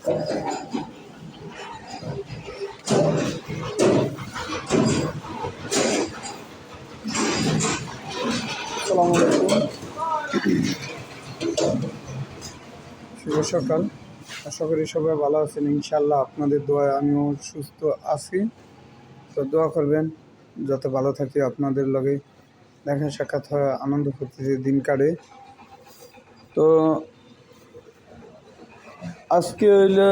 আসসালামু আলাইকুম, শুভ সকাল। আশা করি সবাই ভালো আছেন। ইনশাআল্লাহ আপনাদের দোয়ায় আমিও সুস্থ আছি। তো দোয়া করবেন যাতে ভালো থাকি, আপনাদের লগে দেখা সাক্ষাৎ হয়, আনন্দ ফুর্তিতে দিন কাটে। তো আজকে হইলে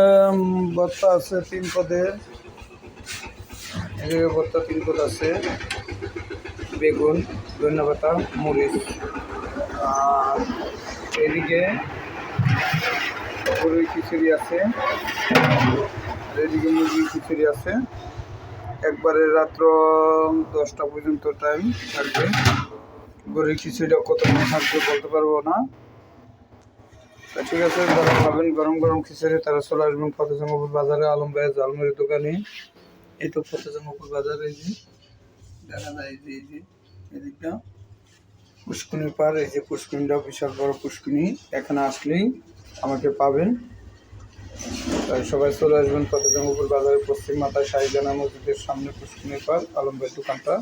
ভর্তা আছে 3 পদের, এদিকে ভর্তা 3 পদ আছে, বেগুন, ধন্যপাতা, মরিচ। আর এদিকে গরুর খিচুড়ি আছে, আর এদিকে মুরগির খিচুড়ি আছে। একবারে রাত্র 10টা পর্যন্ত টাইম থাকবে। গরুর খিচুড়িটা কতক্ষণ থাকবে বলতে পারবো না। তা ঠিক আছে, যারা খাবেন গরম গরম খিচুড়ি তারা চলে আসবেন ফতেজঙ্গপুর বাজারে, আলম ভাইয়ের ঝালমুড়ির দোকানে। এই তো ফতেজঙ্গপুর বাজারে, এই যে দেখা যায়, এই যে এদিকটা পুষ্কুনির পার, এই যে পুষ্কুনিটা বিশাল বড় পুষ্কুনি। এখানে আসলেই আমাকে পাবেন। তাই সবাই চলে আসবেন ফতেজঙ্গপুর বাজারের পশ্চিম মাথায় শাহজানা মসজিদের সামনে পুষ্কুনির পার, আলম ভাইয়ের দোকানটা।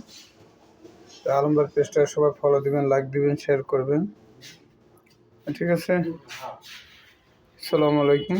তাই আলম ভাইয়ের পেজটা সবাই ফলো দিবেন, লাইক দিবেন, শেয়ার করবেন। ঠিক আছে, আসসালামু আলাইকুম।